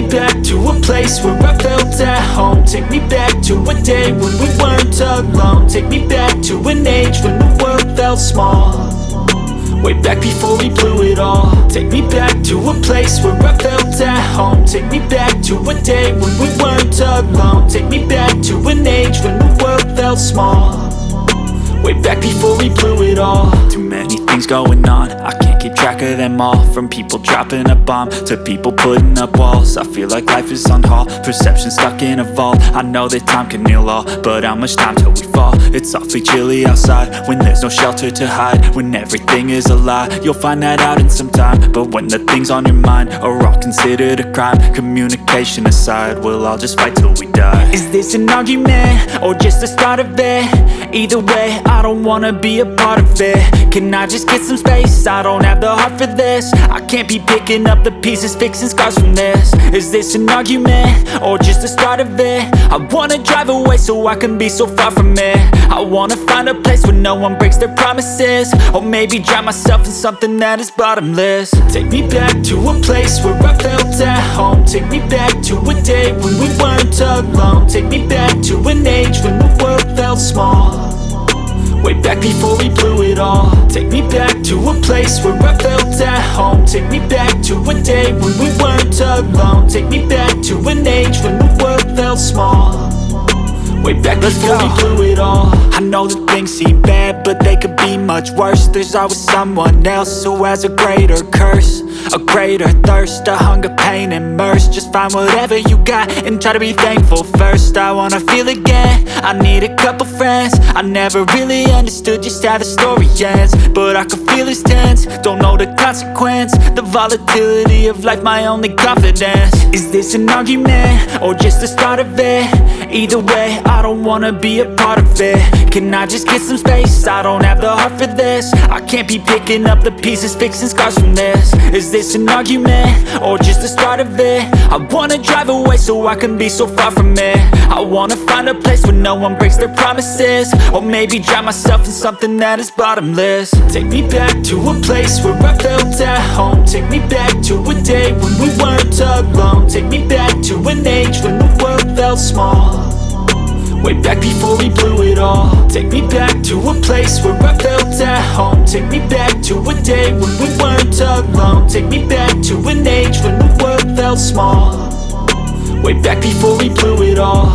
back to a place where I felt at home. Take me back to a day when we weren't alone. Take me back to an age when the world felt small, way back before we blew it all. Take me back to a place where I felt at home. Take me back to a day when we weren't alone. Take me back to an age when the world felt small, way back before we blew it all. Too many things going on, I can't keep track of them all. From people dropping a bomb to people putting up walls. I feel like life is on hold, perception stuck in a vault. I know that time can heal all, but how much time till we fall? It's awfully chilly outside when there's no shelter to hide. When everything is a lie, you'll find that out in some time. But when the things on your mind are all considered a crime, communication aside, we'll all just fight till we die. Is this an argument or just the start of it? Either way, I don't wanna be a part of it. Can I just get some space? I don't have the heart for this. I can't be picking up the pieces, fixing scars from this. Is this an argument or just the start of it? I wanna drive away so I can be so far from it. I wanna find a place where no one breaks their promises, or maybe drown myself in something that is bottomless. Take me back to a place where I felt at home. Take me back to a day when we weren't alone. Take me back to an age when the world felt small, way back before we blew it all. Take me back to a place where I felt at home. Take me back to a day when we weren't alone. Take me back to an age when the world felt small, way back before we blew it all. I know that things seem bad, but they could be much worse. There's always someone else who has a greater curse, a greater thirst, a hunger, pain, immerse. Just find whatever you got and try to be thankful first. I wanna feel again, I need a couple friends. I never really understood just how the story ends, but I can feel it's tense, don't know the consequence. The volatility of life, my only confidence. Is this an argument or just the start of it? Either way, I don't wanna be a part of it. Can I just get some space? I don't have the heart for this. I can't be picking up the pieces, fixing scars from this. Is this an argument or just the start of it? I wanna drive away so I can be so far from it. I wanna find a place where no one breaks their promises, or maybe drown myself in something that is bottomless. Take me back to a place where I felt at home. Take me back to a day when we weren't alone. Take me back to an age when the world felt small, way back before we blew it all. Take me back to a place where I felt at home. Take me back to a day when we weren't alone. Take me back to an age when the world felt small, way back before we blew it all.